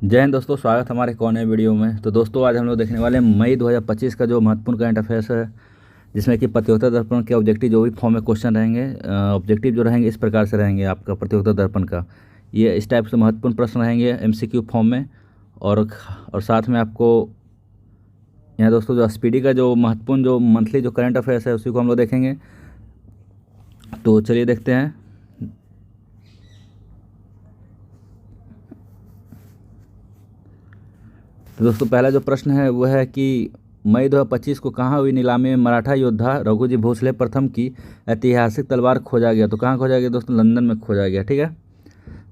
जय हिंद दोस्तों, स्वागत है हमारे एक और नए वीडियो में। तो दोस्तों आज हम लोग देखने वाले हैं मई 2025 का जो महत्वपूर्ण करंट अफेयर्स है, जिसमें कि प्रतियोगिता दर्पण के ऑब्जेक्टिव जो भी फॉर्म में क्वेश्चन रहेंगे, ऑब्जेक्टिव जो रहेंगे इस प्रकार से रहेंगे। आपका प्रतियोगिता दर्पण का ये इस टाइप से महत्वपूर्ण प्रश्न रहेंगे एमसीक्यू फॉर्म में। और साथ में आपको यहाँ दोस्तों जो स्पीडी का जो महत्वपूर्ण जो मंथली जो करंट अफेयर्स है उसी को हम लोग देखेंगे। तो चलिए देखते हैं। तो दोस्तों पहला जो प्रश्न है वो है कि मई 2025 को कहाँ हुई नीलामी में मराठा योद्धा रघुजी भोसले प्रथम की ऐतिहासिक तलवार खोजा गया? तो कहाँ खोजा गया दोस्तों? लंदन में खोजा गया। ठीक है।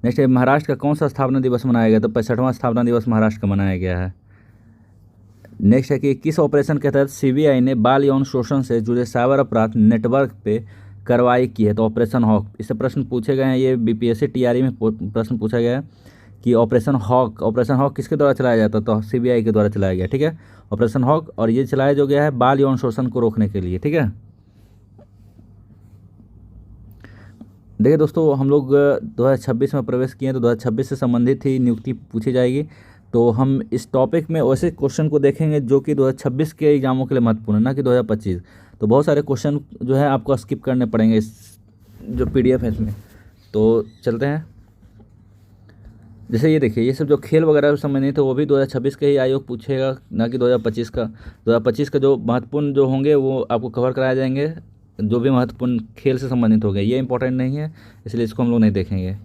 नेक्स्ट है महाराष्ट्र का कौन सा स्थापना दिवस मनाया गया? तो 65वां स्थापना दिवस महाराष्ट्र का मनाया गया है। नेक्स्ट है कि किस ऑपरेशन के तहत सीबीआई ने बाल यौन शोषण से जुड़े साइबर अपराध नेटवर्क पे कार्रवाई की है? तो ऑपरेशन हॉक। इससे प्रश्न पूछे गए हैं, ये बीपीएससी टीआरई में प्रश्न पूछा गया है कि ऑपरेशन हॉक किसके द्वारा चलाया जाता? तो सीबीआई के द्वारा चलाया गया। ठीक है, ऑपरेशन हॉक। और ये चलाया जो गया है बाल यौन शोषण को रोकने के लिए। ठीक है। देखिए दोस्तों, हम लोग 2026 में प्रवेश किए हैं, तो 2026 से संबंधित ही नियुक्ति पूछी जाएगी। तो हम इस टॉपिक में वैसे क्वेश्चन को देखेंगे जो कि 2026 के एग्जामों के लिए महत्वपूर्ण है, ना कि 2025। तो बहुत सारे क्वेश्चन जो है आपको स्किप करने पड़ेंगे इस जो पीडीएफ है इसमें। तो चलते हैं। जैसे ये देखिए, ये सब जो खेल वगैरह से संबंधित है वो भी 2026 के ही आयोग पूछेगा, ना कि 2025 का। 2025 का जो महत्वपूर्ण जो होंगे वो आपको कवर कराए जाएंगे, जो भी महत्वपूर्ण खेल से संबंधित हो गए। ये इंपॉर्टेंट नहीं है, इसलिए इसको हम लोग नहीं देखेंगे।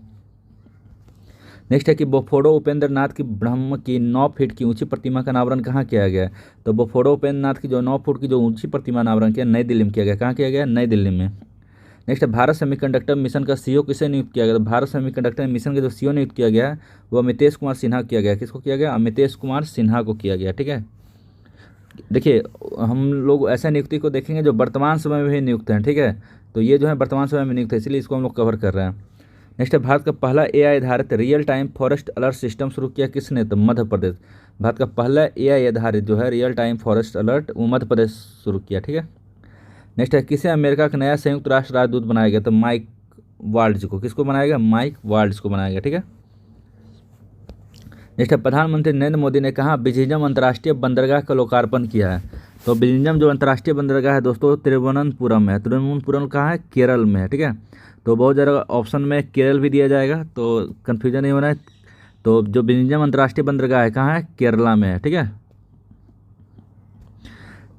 नेक्स्ट है कि बोफोर्डो उपेंद्र नाथ की ब्रह्म की 9 फीट की ऊंची प्रतिमा का अनावरण कहाँ किया गया है? तो बोफोर्डो उपेंद्र नाथ की जो 9 फुट की जो ऊंची प्रतिमा अनावरण किया नई दिल्ली में किया गया। कहाँ किया गया? नई दिल्ली में। नेक्स्ट है भारत सेमीकंडक्टर मिशन का सीईओ किसे नियुक्त किया गया? तो भारत सेमीकंडक्टर मिशन का जो सीईओ नियुक्त किया गया है वो अमितेश कुमार सिन्हा किया गया। किसको किया गया? अमितेश कुमार सिन्हा को किया गया। ठीक है। देखिए, हम लोग ऐसा नियुक्ति को देखेंगे जो वर्तमान समय में भी नियुक्त हैं। ठीक है, तो ये जो है वर्तमान समय में नियुक्त है, इसलिए इसको हम लोग कवर कर रहे हैं। नेक्स्ट है भारत का पहला एआई आधारित real time forest alert system शुरू किया किसने? तो मध्य प्रदेश। भारत का पहला एआई आधारित जो है रियल टाइम फॉरेस्ट अलर्ट वो मध्य प्रदेश शुरू किया। ठीक है। नेक्स्ट है किसे अमेरिका का नया संयुक्त राष्ट्र राजदूत बनाया गया? तो माइक वाल्ड्स को। किसको बनाया गया? माइक वाल्ड्स को बनाया गया। ठीक है। नेक्स्ट है प्रधानमंत्री नरेंद्र मोदी ने कहा बिझिझम अंतर्राष्ट्रीय बंदरगाह का लोकार्पण किया है? तो बिझिझम जो अंतर्राष्ट्रीय बंदरगाह है दोस्तों तिरुवनंतपुरम है। तिरुवनंतपुरम कहाँ है? केरल में है। ठीक है। तो बहुत ज़्यादा ऑप्शन में केरल भी दिया जाएगा, तो कन्फ्यूजन नहीं होना है। तो जो बिझिझम अंतर्राष्ट्रीय बंदरगाह है कहाँ है? केरला में है। ठीक है।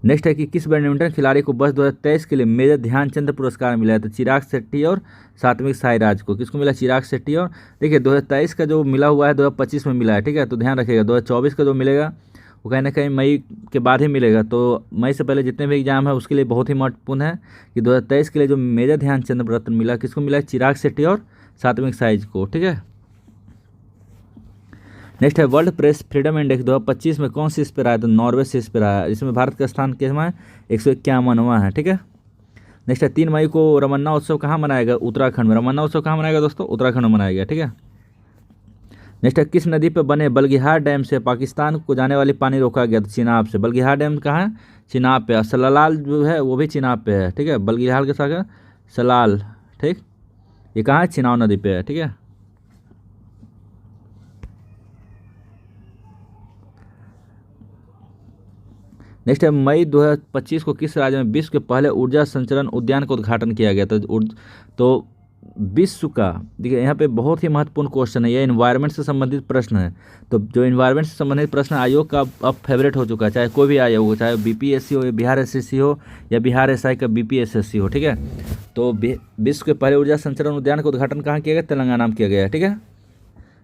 नेक्स्ट है कि किस बैडमिंटन खिलाड़ी को वर्ष 2023 के लिए मेजर ध्यानचंद पुरस्कार मिला है? तो चिराग शेट्टी और सात्विक साईराज को। किसको मिला? चिराग शेट्टी। और देखिए 2023 का जो मिला हुआ है 2025 में मिला है। ठीक है, तो ध्यान रखिएगा 2024 का जो मिलेगा वो कहीं ना कहीं मई के बाद ही मिलेगा। तो मई से पहले जितने भी एग्जाम है उसके लिए बहुत ही महत्वपूर्ण है कि 2023 के लिए जो मेजर ध्यानचंद रत्न मिला किसको मिला है? चिराग शेट्टी और सात्विक साईराज को। ठीक है। नेक्स्ट है वर्ल्ड प्रेस फ्रीडम इंडेक्स 2025 में कौन सी इस पर आया? तो नॉर्वे से इस पर आया। इसमें भारत का स्थान कितना है? 151वां है। ठीक है। नेक्स्ट है 3 मई को रमन्ना उत्सव कहाँ मनाया गया? उत्तराखंड में। रमन्ना उत्सव कहाँ मनाया गया दोस्तों? उत्तराखंड में मनाया गया। ठीक है। नेक्स्ट है किस नदी पर बने बल्गिहार डैम से पाकिस्तान को जाने वाली पानी रोका गया? तो चिनाब से। बल्गिहार डैम कहाँ है? चिनाब पे। सलाल जो है वो भी चिनाब पे है। ठीक है, बल्गिहार के साथ सलाल। ठीक, ये कहाँ है? चिनाब नदी पे है। ठीक है। नेक्स्ट है मई 2025 को किस राज्य में विश्व के पहले ऊर्जा संचरण उद्यान का उद्घाटन किया गया? तो विश्व का, देखिए यहाँ पे बहुत ही महत्वपूर्ण क्वेश्चन है, ये इन्वायरमेंट से संबंधित प्रश्न है। तो जो इन्वायरमेंट से संबंधित प्रश्न आयोग का अब फेवरेट हो चुका है, चाहे कोई भी आयोग हो, चाहे बीपीएससी हो या बिहार एसएससी हो या बिहार एसआई का बीपीएसएससी हो। ठीक है। तो विश्व के पहले ऊर्जा संचरण उद्यान का उद्घाटन कहाँ किया गया? तेलंगाना में किया गया है। ठीक है।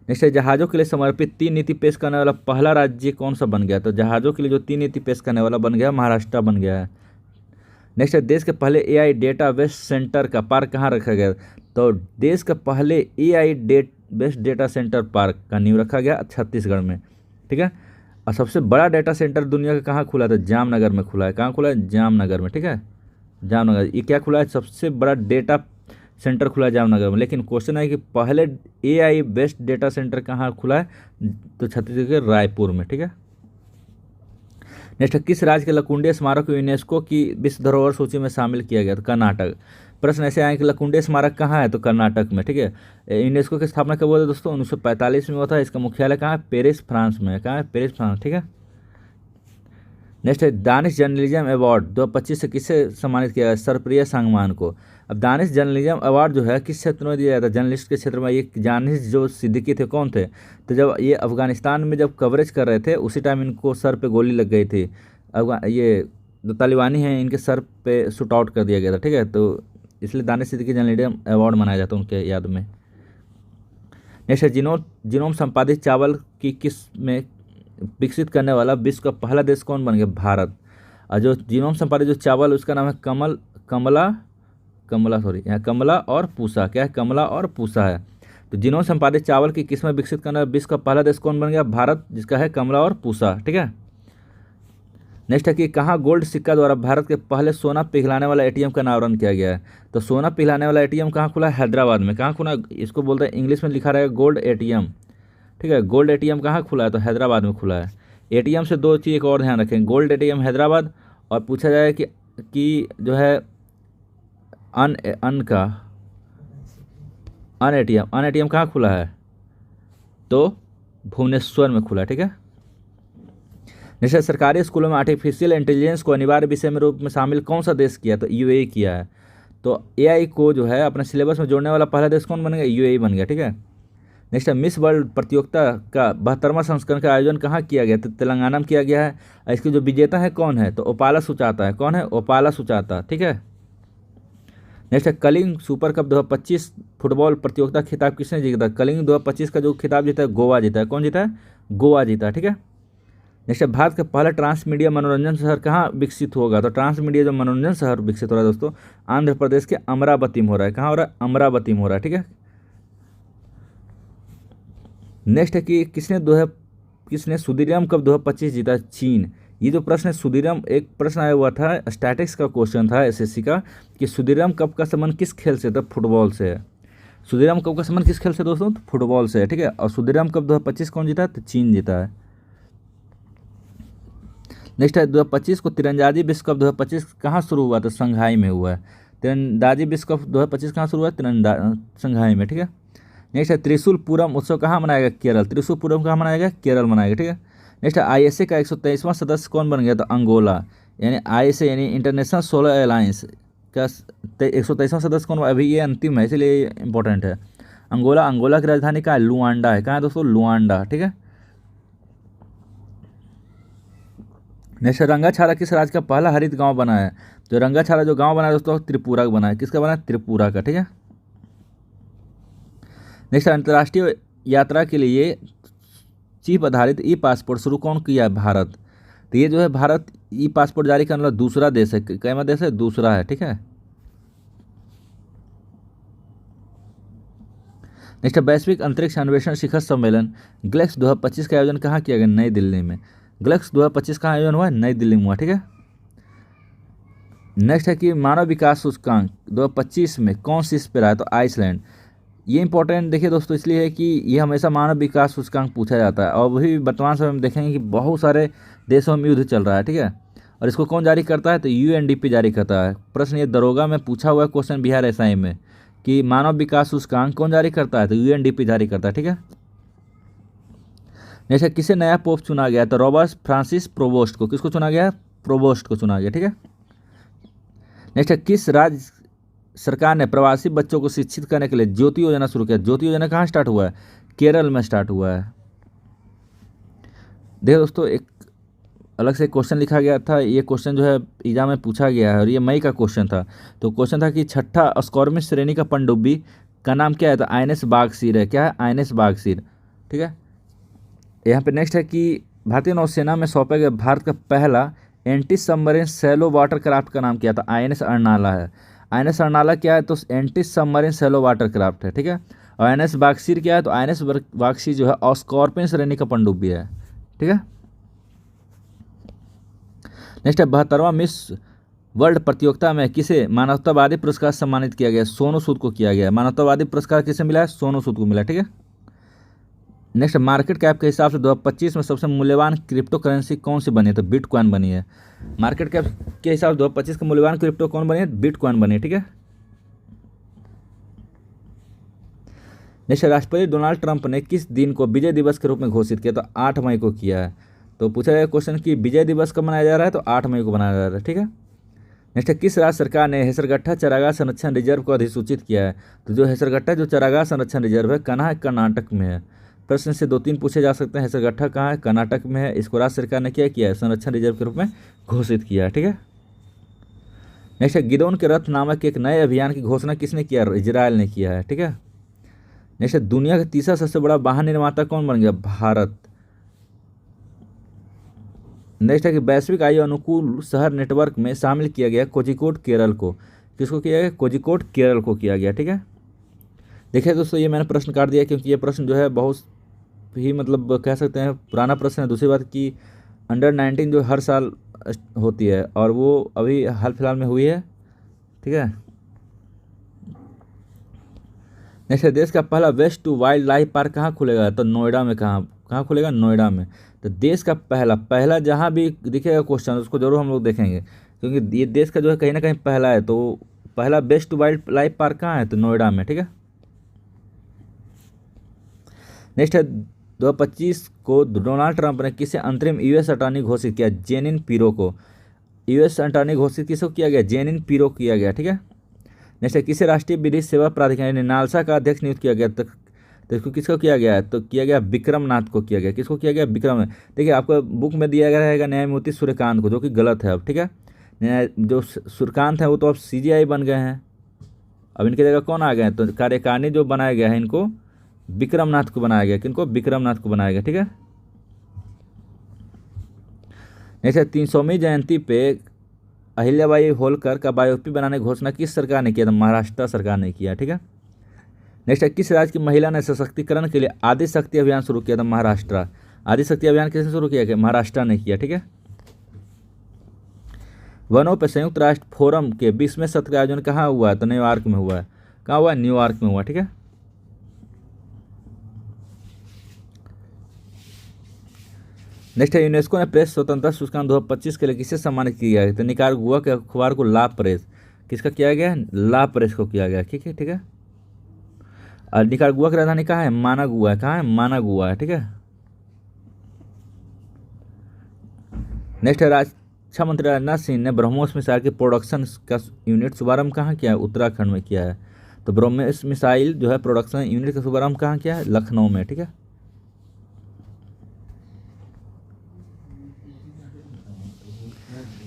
नेक्स्ट है जहाज़ों के लिए समर्पित 3 नीति पेश करने वाला पहला राज्य कौन सा बन गया? तो जहाज़ों के लिए जो 3 नीति पेश करने वाला बन गया महाराष्ट्र बन गया है। नेक्स्ट है देश के पहले एआई डेटा बेस सेंटर का पार्क कहाँ रखा गया? तो देश का पहले AI based data centre park का नींव रखा गया छत्तीसगढ़ में। ठीक है। और सबसे बड़ा डेटा सेंटर दुनिया का कहाँ खुला था? जामनगर में खुला है। कहाँ खुला है? जामनगर में। ठीक है, जामनगर। ये क्या खुला है? सबसे बड़ा डेटा सेंटर खुला है जामनगर में। लेकिन क्वेश्चन है कि पहले एआई बेस्ड डेटा सेंटर कहाँ खुला है? तो छत्तीसगढ़ के रायपुर में। ठीक है। नेक्स्ट किस राज्य के लकुंडी स्मारक को यूनेस्को की विश्व धरोहर सूची में शामिल किया गया? तो कर्नाटक। प्रश्न ऐसे आए कि लकुंडे स्मारक कहाँ है, तो कर्नाटक में, ठीक है। यूनेस्को की स्थापना कब हुआ था दोस्तों, 1945 में हुआ था। इसका मुख्यालय कहाँ है, पेरिस फ्रांस में, कहाँ है, पेरिस फ्रांस, ठीक है। नेक्स्ट है दानिश जर्नलिज्म अवार्ड 2025 से किससे सम्मानित किया गया, सरप्रिया सांगवान को। अब दानिश जर्नलिज्म अवार्ड जो है किस क्षेत्र में दिया जाता है, जर्नलिस्ट के क्षेत्र में। ये दानिश जो सिद्दीकी थे कौन थे, तो जब ये अफगानिस्तान में जब कवरेज कर रहे थे उसी टाइम इनको सर पे गोली लग गई थी। ये जो तालिबानी हैं इनके सर पे शूट आउट कर दिया गया था, ठीक है। तो इसलिए दानिश सिद्दीकी जर्नलिज्म अवार्ड मनाया जाता है उनके याद में। नेक्स्ट है जीनोम संपादित चावल की किस में विकसित करने वाला विश्व का पहला देश कौन बन गया, भारत। और जो जीनोम संपादित जो चावल उसका नाम है कमला और पूसा, क्या है, कमला और पूसा है। तो जीनोम संपादित चावल की किस्में विकसित करने वाला विश्व का पहला देश कौन बन गया, भारत, जिसका है कमला और पूसा, ठीक है। नेक्स्ट है कि कहाँ गोल्ड सिक्का द्वारा भारत के पहले सोना पिघलाने वाला एटीएम का अनावरण किया गया है। तो सोना पिघलाने वाला एटीएम कहाँ खुला है, हैदराबाद में। कहाँ खुला, इसको बोलते हैं, इंग्लिश में लिखा रहेगा गोल्ड एटीएम, ठीक है। गोल्ड एटीएम कहाँ खुला है, तो हैदराबाद में खुला है। एटीएम से दो चीज़ एक और ध्यान रखें, गोल्ड एटीएम हैदराबाद, और पूछा जाए कि जो है अन एटीएम कहाँ खुला है, तो भुवनेश्वर में खुला है, ठीक है। जैसे सरकारी स्कूलों में आर्टिफिशियल इंटेलिजेंस को अनिवार्य विषय में रूप में शामिल कौन सा देश किया, तो यूएई किया है। तो एआई को जो है अपने सिलेबस में जोड़ने वाला पहला देश कौन बन गया, यूएई बन गया, ठीक है। नेक्स्ट है मिस वर्ल्ड प्रतियोगिता का 72वां संस्करण का आयोजन कहाँ किया गया, तो तेलंगाना में किया गया है। इसके जो विजेता है कौन है, तो ओपाला सुचाता है। कौन है, ओपाला सुचाता, ठीक है। नेक्स्ट है कलिंग सुपर कप 2025 फुटबॉल प्रतियोगिता खिताब किसने जीता, कलिंग 2025 का जो खिताब जीता है गोवा जीता है। कौन जीता है, गोवा जीता है, ठीक है। नेक्स्ट है भारत का पहला ट्रांस मीडिया मनोरंजन शहर कहाँ विकसित होगा, तो ट्रांस मीडिया जो मनोरंजन शहर विकसित हो रहा है दोस्तों, आंध्र प्रदेश के अमरावती में हो रहा है। कहाँ हो रहा है, अमरावती में हो रहा है, ठीक है। नेक्स्ट है कि किसने सुदीरम कप 2025 जीता, चीन। ये जो प्रश्न है सुदीरम, एक प्रश्न आया हुआ था, स्टैटिक्स का क्वेश्चन था एसएससी का, कि सुदीरम कप का संबंध किस खेल से, तो फुटबॉल से है। सुदीरम कप का संबंध किस खेल से दोस्तों, तो फुटबॉल से है, ठीक है। और सुदीरम कप 2025 कौन जीता है, तो चीन जीता है। नेक्स्ट है 2025 को तीरंदाजी विश्व कप 2025 कहाँ शुरू हुआ, तो संघाई में हुआ है। तीरंदाजी विश्व कप 2025 कहाँ शुरू हुआ, संघाई में, ठीक है। नेक्स्ट है त्रिशूल पूरम उत्सव कहाँ मनाएगा, केरल। त्रिशूल पूरम कहाँ मनाएगा, केरल मनाएगा, ठीक है। नेक्स्ट है आईएसए का 123वां सदस्य कौन बन गया, तो अंगोला। यानी आईएसए यानी इंटरनेशनल सोलर अलायंस का 123वां सदस्य कौन, अभी ये अंतिम है इसलिए इंपॉर्टेंट है। अंगोला की राजधानी कहाँ है, लुआंडा है। कहाँ है दोस्तों, लुआंडा, ठीक है। नेक्स्ट रंगाछारा किस राज्य का पहला हरित गांव बना है, तो रंगाछारा जो गांव बना है दोस्तों त्रिपुरा का बना है। किसका बना है, त्रिपुरा का, ठीक है। नेक्स्ट अंतर्राष्ट्रीय यात्रा के लिए चिप आधारित ई पासपोर्ट शुरू कौन किया है, भारत। तो ये जो है भारत ई पासपोर्ट जारी करने वाला दूसरा देश है। कैवा देश है, दूसरा है, ठीक है। नेक्स्ट वैश्विक अंतरिक्ष अन्वेषण शिखर सम्मेलन ग्लेक्स 2025 का आयोजन कहाँ किया गया, नई दिल्ली में। ग्लेक्स 2025 का आयोजन हुआ, नई दिल्ली में हुआ, ठीक है। नेक्स्ट है कि मानव विकास सूचकांक 2025 में कौन सी इस पर आया, तो आइसलैंड। ये इंपॉर्टेंट देखिए दोस्तों इसलिए है कि ये हमेशा मानव विकास सूचकांक पूछा जाता है, और वही वर्तमान समय में देखेंगे कि बहुत सारे देशों में युद्ध चल रहा है, ठीक है। और इसको कौन जारी करता है, तो यूएनडीपी जारी करता है। प्रश्न ये दरोगा में पूछा हुआ है क्वेश्चन बिहार एसआई में, कि मानव विकास सूचकांक कौन जारी करता है, तो यूएनडीपी जारी करता है, ठीक है। नेक्स्ट किसे नया पोप चुना गया, तो रॉबर्ट फ्रांसिस प्रोवोस्ट को। किसको चुना गया, प्रोवोस्ट को चुना गया, ठीक है। नेक्स्ट किस राज्य सरकार ने प्रवासी बच्चों को शिक्षित करने के लिए ज्योति योजना शुरू किया। ज्योति योजना कहाँ स्टार्ट हुआ है, केरल में स्टार्ट हुआ है। देखो दोस्तों एक अलग से क्वेश्चन लिखा गया था, ये क्वेश्चन जो है एग्जाम में पूछा गया है और ये मई का क्वेश्चन था। तो क्वेश्चन था कि छठा स्कॉर्मिश श्रेणी का पनडुब्बी का नाम क्या है, तो आईएनएस बागसीर है। क्या है, आईएनएस बागसीर, ठीक है। यहाँ पे नेक्स्ट है कि भारतीय नौसेना में सौंपा गया भारत का पहला anti submarine shallow water craft का नाम क्या था, आईएनएस अर्नाला है। आईएनएस अर्नाला क्या है, तो anti submarine shallow water craft है, ठीक है। और आईएनएस बागसीर क्या है, तो आईएनएस बागसीर जो है स्कॉर्पियन श्रेणी का पनडुब्बी है, ठीक है। नेक्स्ट है 72वां मिस वर्ल्ड प्रतियोगिता में किसे मानवतावादी पुरस्कार सम्मानित किया गया, सोनू सूद को किया गया। मानवतावादी पुरस्कार किसे मिला है, सोनू सूद को मिला, ठीक है। नेक्स्ट मार्केट कैप के हिसाब से 2025 में सबसे मूल्यवान क्रिप्टो करेंसी कौन सी बनी है, तो बिटकॉइन बनी है। मार्केट कैप के हिसाब से 2025 का मूल्यवान क्रिप्टो कौन बनी है, बिटकॉइन बनी है, ठीक है। नेक्स्ट, राष्ट्रपति डोनाल्ड ट्रंप ने किस दिन को विजय दिवस के रूप में घोषित किया? तो 8 मई को किया है। तो पूछा गया क्वेश्चन कि विजय दिवस कब मनाया जा रहा है? तो 8 मई को मनाया जा रहा है। ठीक है। नेक्स्ट, किस राज्य सरकार ने हेसरगट्ठा चारागाह संरक्षण रिजर्व को अधिसूचित किया है? तो जो हेसरगट्ठा जो चारागाह संरक्षण रिजर्व है कहाँ है? कर्नाटक में है। प्रश्न से 2-3 पूछे जा सकते हैं। हेसरगट्ठा कहाँ है? कर्नाटक में है। इसको राज्य सरकार ने क्या किया है? संरक्षण रिजर्व के रूप में घोषित किया है। ठीक है। नेक्स्ट, गिदोन के रथ नामक एक नए अभियान की घोषणा किसने किया? इजराइल ने किया है। ठीक है। नेक्स्ट, दुनिया का तीसरा सबसे बड़ा वाहन निर्माता कौन बन गया? भारत। नेक्स्ट है कि वैश्विक आयु अनुकूल शहर नेटवर्क में शामिल किया गया कोझिकोड केरल को। किसको किया गया? कोझिकोड केरल को किया गया। ठीक है। देखिए दोस्तों, ये मैंने प्रश्न काट दिया क्योंकि ये प्रश्न जो है बहुत ही मतलब कह सकते हैं पुराना प्रश्न है। दूसरी बात कि अंडर 19 जो हर साल होती है और वो अभी हाल फिलहाल में हुई है। ठीक है। नेक्स्ट, देश का पहला waste to wildlife park कहाँ खुलेगा? तो नोएडा में। कहाँ खुलेगा? नोएडा में। तो देश का पहला जहाँ भी दिखेगा क्वेश्चन उसको जरूर हम लोग देखेंगे क्योंकि ये देश का जो है कहीं ना कहीं पहला है। तो पहला बेस्ट वाइल्ड लाइफ पार्क कहाँ है? तो नोएडा में। ठीक है। नेक्स्ट है 2025 को डोनाल्ड ट्रंप ने किसे अंतरिम यूएस अटॉर्नी घोषित किया? जेनिन पिरो को। यूएस अटॉर्नी घोषित किसको किया गया? जेनिन पिरो किया गया। ठीक है। नेक्स्ट है किसे राष्ट्रीय विधि सेवा प्राधिकरण यानी नालसा का अध्यक्ष नियुक्त किया गया? तो इसको किसको किया गया है? तो किया गया विक्रम नाथ को किया गया। किसको किया गया? विक्रम। देखिए आपको बुक में दिया गया रहेगा न्यायमूर्ति सूर्यकांत को, जो कि गलत है अब। ठीक है। जो सूर्यकांत है वो तो अब सीजीआई बन गए हैं। अब इनकी जगह कौन आ गए हैं? तो कार्यकारिणी जो बनाया गया है इनको विक्रम नाथ को बनाया गया। किनको? विक्रम नाथ को बनाया गया। ठीक है। जैसे 300वीं जयंती पे अहिल्याबाई होलकर का बायोपिक बनाने की घोषणा किस सरकार ने किया? था महाराष्ट्र सरकार ने किया। ठीक है। नेक्स्ट है किस राज्य की महिला ने सशक्तिकरण के लिए आदि शक्ति अभियान शुरू किया? था महाराष्ट्र। आदि शक्ति अभियान किसने शुरू किया? कि महाराष्ट्र ने किया। ठीक है। वनों पर संयुक्त राष्ट्र फोरम के 20वें सत्र का आयोजन कहाँ हुआ है? तो न्यूयॉर्क में हुआ है। कहाँ हुआ? न्यूयॉर्क में हुआ। ठीक है। नेक्स्ट है यूनेस्को ने प्रेस स्वतंत्रता सूचकांक 2025 के लिए किसे सम्मानित किया है? तो निकारागुआ के अखबार को ला प्रेस। किसका किया गया? ला प्रेस को किया गया। ठीक है। ठीक है। और निकारागुआ की राजधानी कहाँ है? मानागुआ है। कहाँ है? मानागुआ है। ठीक है। नेक्स्ट है रक्षा मंत्री राजनाथ सिंह ने ब्रह्मोस मिसाइल के प्रोडक्शन का यूनिट शुभारंभ कहाँ किया है? उत्तराखंड में किया है। तो ब्रह्मोस मिसाइल जो है प्रोडक्शन यूनिट का शुभारंभ कहाँ किया है? लखनऊ में। ठीक है।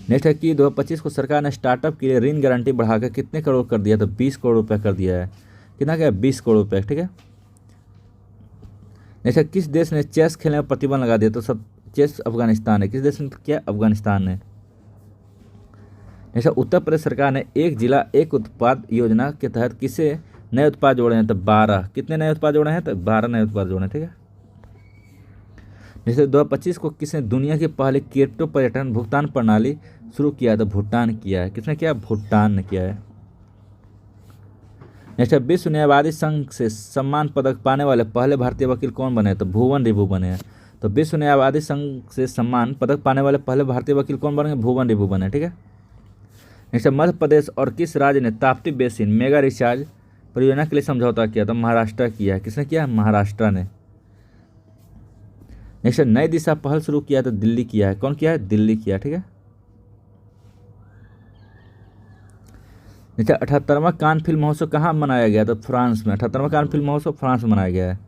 नेक्स्ट है कि 2025 को सरकार ने स्टार्टअप के लिए ऋण गारंटी बढ़ाकर कितने करोड़ कर दिया? तो 20 करोड़ रुपए कर दिया है। कितना क्या? 20 करोड़ रुपए। ठीक है। नेक्स्ट है किस देश ने चेस खेलने पर प्रतिबंध लगा दिया? तो सब चेस अफगानिस्तान है। किस देश ने किया? अफगानिस्तान ने। नेक्स्ट है उत्तर प्रदेश सरकार ने एक जिला एक उत्पाद योजना के तहत किसे नए उत्पाद जोड़े हैं? तो 12। कितने नए उत्पाद जोड़े हैं? तो 12 नए उत्पाद जोड़े हैं। ठीक है। जैसे 2025 को किसने दुनिया की पहली क्रिप्टो पर्यटन भुगतान प्रणाली शुरू किया? तो भूटान किया है। किसने किया? भूटान ने किया है। नेक्स्ट है विश्व न्यायवादी संघ से सम्मान पदक पाने वाले पहले भारतीय वकील कौन बने? तो भुवन रिबू बने हैं। तो विश्व न्यायवादी संघ से सम्मान पदक पाने वाले पहले भारतीय वकील कौन बने? भुवन रिबू बने। ठीक है। नेक्स्ट है मध्य प्रदेश और किस राज्य ने ताप्ती बेसिन मेगा रिचार्ज परियोजना के लिए समझौता किया? तो महाराष्ट्र किया है। किसने किया? महाराष्ट्र ने। नेक्स्ट नई दिशा पहल शुरू किया तो दिल्ली किया है। कौन किया है? दिल्ली किया। ठीक है। नेक्स्ट 78वां कान फिल्म महोत्सव कहाँ मनाया गया? तो फ्रांस में। 78वां कान फिल्म महोत्सव फ्रांस में मनाया गया है।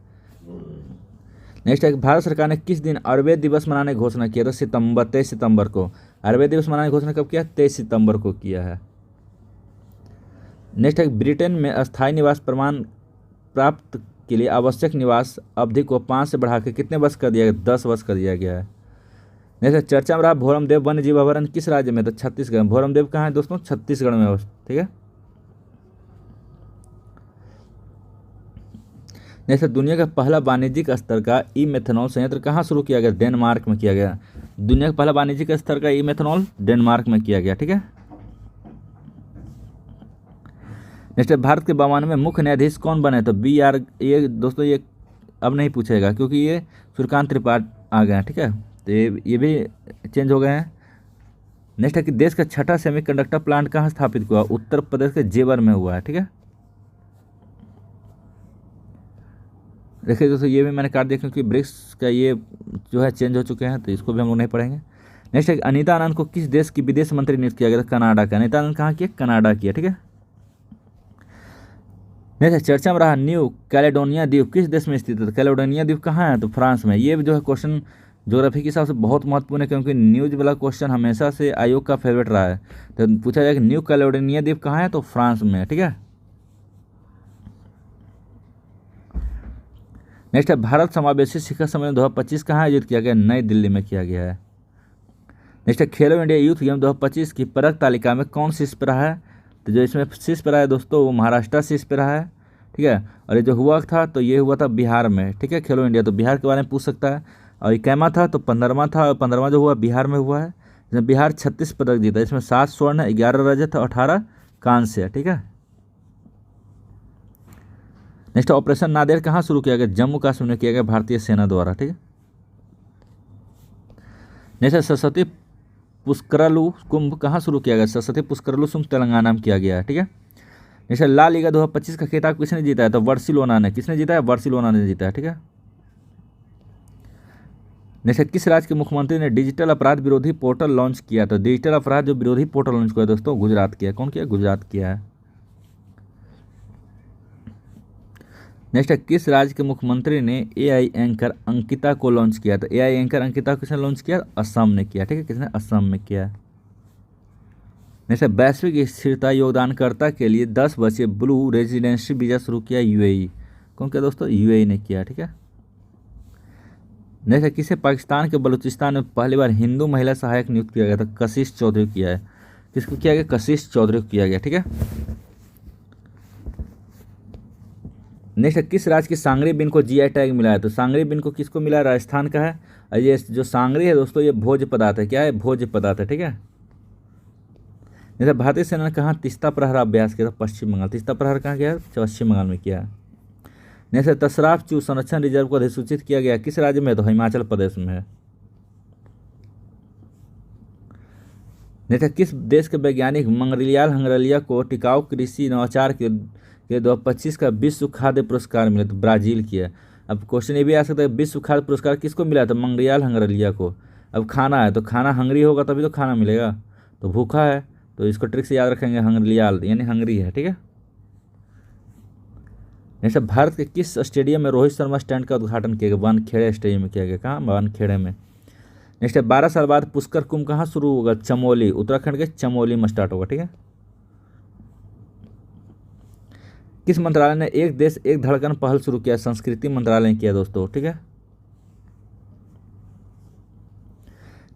नेक्स्ट है भारत सरकार ने किस दिन आयुर्वेद दिवस मनाने की घोषणा किया? तो 23 सितंबर को। आयुर्वेद दिवस मनाने की घोषणा कब किया? 23 सितंबर को किया है। नेक्स्ट है ब्रिटेन में अस्थायी निवास प्रमाण प्राप्त के लिए आवश्यक निवास अवधि को 5 से बढ़ाकर कितने वर्ष कर दिया गया? 10 वर्ष कर दिया गया है। नेक्स्ट चर्चा में रहा भोरमदेव वन्य जीव अभयारण्य किस राज्य में? तो छत्तीसगढ़। भोरमदेव कहाँ है दोस्तों? छत्तीसगढ़ में। ठीक है। नेक्स्ट दुनिया का पहला वाणिज्यिक स्तर का ई मेथनॉल संयंत्र कहाँ शुरू किया गया? डेनमार्क में किया गया। दुनिया का पहला वाणिज्यिक स्तर का ई मेथनॉल डेनमार्क में किया गया। ठीक है। नेक्स्ट भारत के 52वें मुख्य न्यायाधीश कौन बने? तो BR। ये दोस्तों ये अब नहीं पूछेगा क्योंकि ये सूर्यकांत त्रिपाठी आ गए हैं। ठीक है। तो ये भी चेंज हो गए हैं। नेक्स्ट है कि देश का छठा सेमीकंडक्टर प्लांट कहाँ स्थापित हुआ? उत्तर प्रदेश के जेवर में हुआ है। ठीक है। देखिए दोस्तों ये भी मैंने काट दिया क्योंकि ब्रिक्स का ये जो है चेंज हो चुके हैं, तो इसको भी हम लोग नहीं पढ़ेंगे। नेक्स्ट है अनीता आनंद को किस देश की विदेश मंत्री नियुक्त किया गया था? कनाडा का। अनीता आनंद कहाँ किया? कनाडा किया, ठीक है। नेक्स्ट है चर्चा में रहा न्यू कैलेडोनिया द्वीप किस देश में स्थित है? तो कैलेडोनिया द्वीप कहाँ है? तो फ्रांस में। ये जो है क्वेश्चन ज्योग्राफी के हिसाब से बहुत महत्वपूर्ण है क्योंकि न्यूज वाला क्वेश्चन हमेशा से आयोग का फेवरेट रहा है। तो पूछा जाए कि न्यू कैलेडोनिया द्वीप कहाँ है? तो फ्रांस में है, ठीक है। नेक्स्ट है भारत समावेशी शिखर सम्मेलन 2025 कहाँ आयोजित किया गया? नई दिल्ली में किया गया है। नेक्स्ट है खेलो इंडिया यूथ गेम 2025 की पदक तालिका में कौन शीर्ष पर रहा है? तो जो इसमें शीर्ष पर रहा है दोस्तों वो महाराष्ट्र शीर्ष पर रहा है, ठीक है। और ये जो हुआ था तो ये हुआ था बिहार में, ठीक है। खेलो इंडिया तो बिहार के बारे में पूछ सकता है। और इक्यामा था तो 15वां था, और 15वां जो हुआ बिहार में हुआ है, जिसमें बिहार 36 पदक जीता, इसमें 7 स्वर्ण, 11 रजत और 18 कांस्य है, ठीक है। नेक्स्ट ऑपरेशन नादेर कहाँ शुरू किया गया? जम्मू कश्मीर में किया गया भारतीय सेना द्वारा, ठीक है। नेक्स्ट सरस्वती पुष्करलू कुंभ कहाँ शुरू किया गया? सरस्वती पुष्करलू कुंभ तेलंगाना में किया गया है, ठीक है। नेक्स्ट ला लीगा 2025 का खिताब किसने जीता है? तो बार्सिलोना ने। किसने जीता है? बार्सिलोना ने जीता है, ठीक है। नेक्स्ट किस राज्य के मुख्यमंत्री ने डिजिटल अपराध विरोधी पोर्टल लॉन्च किया? तो डिजिटल अपराध जो विरोधी पोर्टल लॉन्च किया दोस्तों गुजरात किया। कौन किया? गुजरात किया है। नेक्स्ट है किस राज्य के मुख्यमंत्री ने एआई एंकर अंकिता को लॉन्च किया? तो एआई एंकर अंकिता किसने लॉन्च किया? असम ने किया, ठीक है। किसने? असम में किया। नेक्स्ट है वैश्विक स्थिरता योगदानकर्ता के लिए 10 वर्षीय ब्लू रेजिडेंसी वीजा शुरू किया यूएई। कौन किया दोस्तों? यूएई ने किया, ठीक है। नेक्स्ट है किसे पाकिस्तान के बलूचिस्तान में पहली बार हिंदू महिला सहायक नियुक्त किया गया था? कशिश चौधरी किया है। किसको किया गया? कशिश चौधरी को किया गया, ठीक है। नेक्स्ट है किस राज्य की सांगरी बिन को जीआई टैग मिला है? तो सांगरी बिन को किसको मिला है? राजस्थान का है। और ये जो सांगरी है दोस्तों ये भोज्य पदार्थ है। क्या है? भोज्य पदार्थ है, ठीक है। जैसे भारतीय सेना ने कहाँ तीस्ता प्रहर अभ्यास किया था? पश्चिम बंगाल। तीस्ता प्रहर कहाँ किया? पश्चिम बंगाल में किया है। जैसे तसराफ चू संरक्षण रिजर्व को अधिसूचित किया गया किस राज्य में? तो हिमाचल प्रदेश में है। जैसे किस देश के वैज्ञानिक मंगरियाल हंगरिया को टिकाऊ कृषि नवाचार के 2025 का विश्व खाद्य पुरस्कार मिला? तो ब्राजील की है। अब क्वेश्चन ये भी आ सकता है विश्व खाद्य पुरस्कार किसको मिला? तो मंगरियाल हंगरिया को। अब खाना है तो खाना हंगरी होगा तभी तो खाना मिलेगा, तो भूखा है तो इसको ट्रिक से याद रखेंगे हंगरियाल यानी हंगरी है, ठीक है। जैसे भारत के किस स्टेडियम में रोहित शर्मा स्टैंड का उद्घाटन किया गया? वानखेड़े स्टेडियम में किया गया। कहाँ? वानखेड़े में। नेक्स्ट है 12 साल बाद पुष्कर कुंभ कहाँ शुरू होगा? चमोली। उत्तराखंड के चमोली में स्टार्ट होगा, ठीक है। किस मंत्रालय ने एक देश एक धड़कन पहल शुरू किया? संस्कृति मंत्रालय ने किया दोस्तों, ठीक है।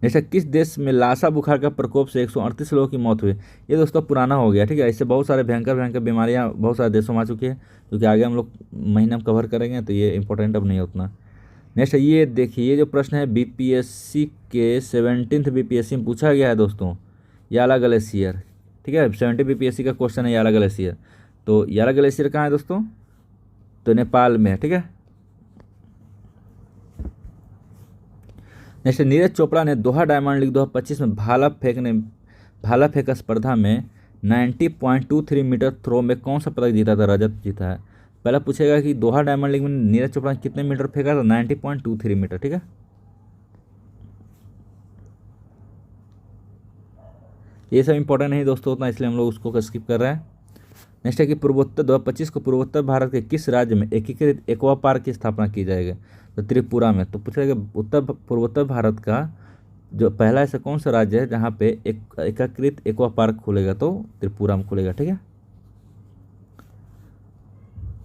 जैसे किस देश में लासा बुखार का प्रकोप से 138 लोगों की मौत हुई? ये दोस्तों पुराना हो गया, ठीक है। इससे बहुत सारे भयंकर भयंकर बीमारियां बहुत सारे देशों में आ चुकी है, क्योंकि आगे हम लोग महीने में कवर करेंगे तो ये इंपॉर्टेंट अब नहीं उतना। नेक्स्ट ये देखिए ये जो प्रश्न है बीपीएससी के 17th बीपीएससी में पूछा गया है दोस्तों, याला ग्लेशियर, ठीक है। 70 बीपीएससी का क्वेश्चन है याला ग्लेशियर। तो याला ग्लेशियर कहाँ है दोस्तों? तो नेपाल में है, ठीक है। नेक्स्ट नीरज चोपड़ा ने दोहा डायमंड लीग 2025 में भाला फेंक स्पर्धा में 90.23 मीटर थ्रो में कौन सा पदक जीता था? रजत जीता है। पहला पूछेगा कि दोहा डायमंड लीग में नीरज चोपड़ा ने कितने मीटर फेंका? तो 90.23 मीटर, ठीक है। ये सब इंपॉर्टेंट नहीं दोस्तों उतना, इसलिए हम लोग उसको स्किप कर रहे हैं। नेक्स्ट है कि पूर्वोत्तर 2025 को पूर्वोत्तर भारत के किस राज्य में एकीकृत एक्वा पार्क की स्थापना की जाएगी? तो त्रिपुरा में। तो पूछा जाएगा पूर्वोत्तर भारत का जो पहला ऐसा कौन सा राज्य है जहाँ पे एक एकीकृत एक्वा पार्क खुलेगा? तो त्रिपुरा में खुलेगा, ठीक है।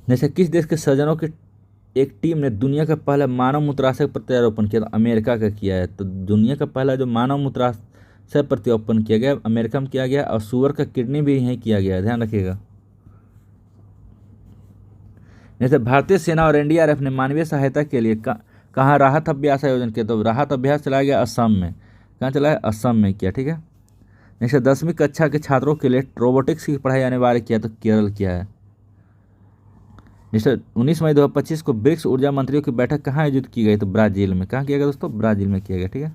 जैसे किस देश के सर्जनों की एक टीम ने दुनिया का पहला मानव मूत्राशय प्रत्यारोपण किया? तो अमेरिका का किया है। तो दुनिया का पहला जो मानव मूत्राशय प्रत्यारोपण किया गया अमेरिका में किया गया, और सुअर का किडनी भी यहीं किया गया है, ध्यान रखिएगा। जैसे भारतीय सेना और एनडीआरएफ ने मानवीय सहायता के लिए कहाँ राहत अभ्यास आयोजन किया? तो राहत अभ्यास चलाया गया असम में। कहाँ चला है? असम में किया, ठीक है। जैसे 10वीं कक्षा के छात्रों के लिए रोबोटिक्स की पढ़ाई अनिवार्य किया? तो केरल किया है। जैसे 19 मई 2025 को ब्रिक्स ऊर्जा मंत्रियों की बैठक कहाँ आयोजित की गई? तो ब्राजील में। कहाँ किया गया दोस्तों? ब्राजील में किया गया, ठीक है।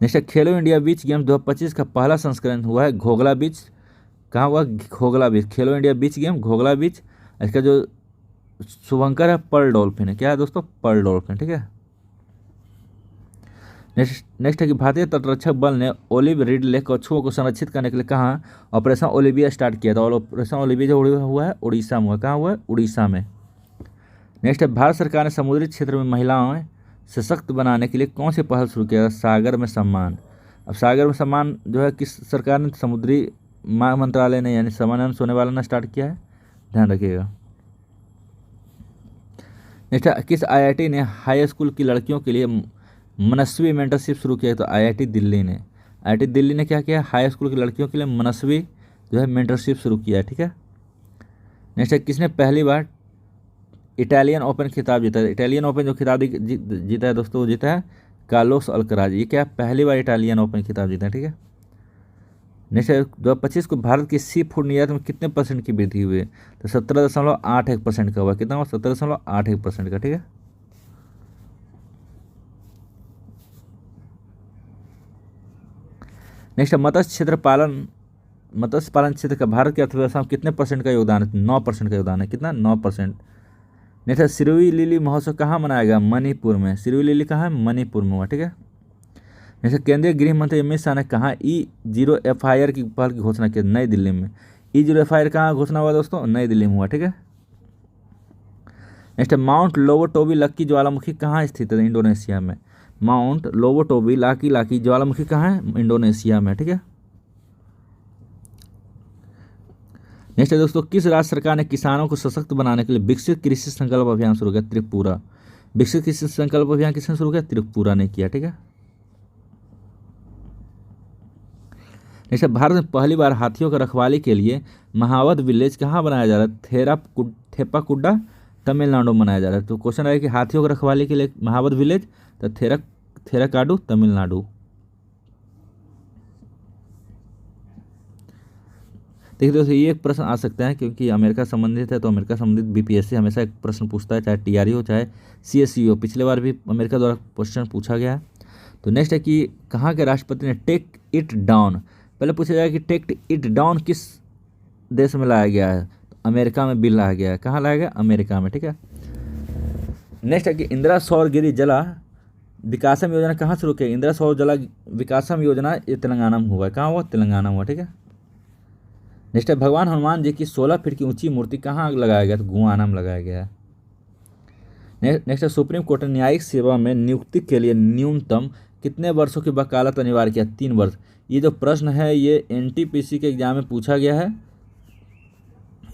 जैसे खेलो इंडिया बीच गेम्स 2025 का पहला संस्करण हुआ है घोगला बीच। कहाँ हुआ? घोगला बीच। खेलो इंडिया बीच गेम घोगला बीच। इसका जो शुभंकर है, पर्ल डॉल्फिन है। क्या है दोस्तों? पर्ल डॉल्फिन, ठीक है। नेक्स्ट है कि भारतीय तटरक्षक बल ने ओलिव रिडले कछुओं को संरक्षित करने के लिए कहाँ ऑपरेशन ओलिविया स्टार्ट किया था? और ऑपरेशन ओलिविया जो हुआ है उड़ीसा में हुआ। कहाँ हुआ है? उड़ीसा में। नेक्स्ट है भारत सरकार ने समुद्री क्षेत्र में महिलाओं सशक्त बनाने के लिए कौन सी पहल शुरू किया? सागर में सम्मान। अब सागर में सम्मान जो है किस सरकार ने? समुद्री मंत्रालय ने, यानी सर्बानंद सोनोवाल ने स्टार्ट किया है, ध्यान रखिएगा। नेक्स्ट है किस आईआईटी ने हाई स्कूल की लड़कियों के लिए मनस्वी मेंटरशिप शुरू किया? तो आईआईटी दिल्ली ने। आईआईटी दिल्ली ने क्या किया? हाई स्कूल की लड़कियों के लिए मनस्वी जो है मेंटरशिप शुरू किया है, ठीक है। नेक्स्ट है किसने पहली बार इटालियन ओपन खिताब जीता है? इटालियन ओपन जो खिताब जीता है दोस्तों, वो जीता है कार्लोस अल्कराज। ये क्या? पहली बार इटालियन ओपन खिताब जीता है, ठीक है। नेक्स्ट है 2025 को भारत की सी फूड निर्यात में कितने परसेंट की वृद्धि हुई है? तो 17.81% का हुआ। कितना हुआ? 17.81% का, ठीक है। नेक्स्ट है मत्स्य पालन क्षेत्र का भारत की अर्थव्यवस्था में कितने परसेंट का योगदान है? 9% का योगदान है। कितना? 9%। नेक्स्ट है सिरोही लिली महोत्सव कहाँ मनाया गया? मणिपुर में। सिरोही लिली कहाँ है? मणिपुर में हुआ, ठीक है। जैसे केंद्रीय गृह मंत्री अमित शाह ने कहा E0 FIR की पहल की घोषणा की? नई दिल्ली में। E0 FIR कहाँ घोषणा हुआ दोस्तों? नई दिल्ली में हुआ, ठीक है। नेक्स्ट है माउंट लोबोटोबी लक्की ज्वालामुखी कहाँ स्थित है? इंडोनेशिया में। माउंट लोबोटोबी लाकी ज्वालामुखी कहाँ है? इंडोनेशिया में, ठीक है। नेक्स्ट है दोस्तों किस राज्य सरकार ने किसानों को सशक्त बनाने के लिए विकसित कृषि संकल्प अभियान शुरू किया? त्रिपुरा। विकसित कृषि संकल्प अभियान किसने शुरू किया? त्रिपुरा ने किया, ठीक है। नेक्स्ट है भारत में पहली बार हाथियों की रखवाली के लिए महावत विलेज कहाँ बनाया जा रहा है? थेपाकुड्डा तमिलनाडु में बनाया जा रहा है। तो क्वेश्चन आया कि हाथियों की रखवाली के लिए महावत विलेज, तो थेराकाडू तमिलनाडु। देखिए दोस्तों ये एक प्रश्न आ सकता है क्योंकि अमेरिका संबंधित है, तो अमेरिका संबंधित बीपीएससी हमेशा एक प्रश्न पूछता है, चाहे टीआरई हो चाहे सीएससी हो। पिछले बार भी अमेरिका द्वारा क्वेश्चन पूछा गया है। तो नेक्स्ट है कि कहाँ के राष्ट्रपति ने टेक इट डाउन? पहले पूछा जाए कि टेक इट डाउन किस देश में लाया गया है? तो अमेरिका में बिल लाया गया है। कहाँ लाया गया? अमेरिका में, ठीक है। नेक्स्ट है कि इंदिरा सौर गिरी जला विकासम योजना कहाँ शुरू की? इंदिरा सौर जला विकासम योजना ये तेलंगाना में हुआ है। कहाँ हुआ? तेलंगाना हुआ, ठीक है। नेक्स्ट है भगवान हनुमान जी की 16 फीट की ऊंची मूर्ति कहाँ लगाया गया? तो गुआना में लगाया गया है। नेक्स्ट है सुप्रीम कोर्ट ने न्यायिक सेवा में नियुक्ति के लिए न्यूनतम कितने वर्षों की वकालत अनिवार्य किया? 3 वर्ष। ये जो प्रश्न है ये एनटीपीसी के एग्जाम में पूछा गया है,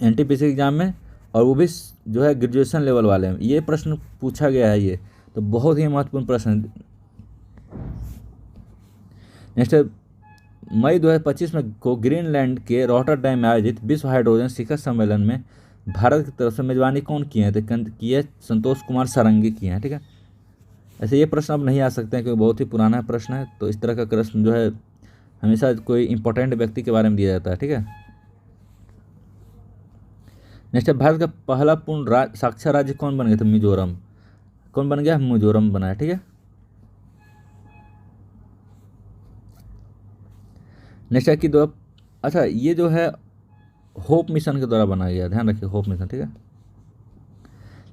एनटीपीसी एग्जाम में, और वो भी जो है ग्रेजुएशन लेवल वाले में ये प्रश्न पूछा गया है। ये तो बहुत ही महत्वपूर्ण प्रश्न है। नेक्स्ट है मई 2025 में को ग्रीनलैंड के रॉटरडैम में आयोजित विश्व हाइड्रोजन शिखर सम्मेलन में भारत की तरफ से मेजबानी कौन किए हैं? तो किए संतोष कुमार सारंगी किए हैं, ठीक है। ऐसे ये प्रश्न अब नहीं आ सकते हैं क्योंकि बहुत ही पुराना प्रश्न है, तो इस तरह का प्रश्न जो है हमेशा कोई इंपॉर्टेंट व्यक्ति के बारे में दिया जाता है, ठीक है। नेक्स्ट है भारत का पहला पूर्ण साक्षर राज्य कौन बन गया था? मिजोरम। कौन बन गया? मिजोरम बना है, ठीक है। नेक्स्ट है कि अच्छा ये जो है होप मिशन के द्वारा बनाया गया, ध्यान रखिए, होप मिशन, ठीक है।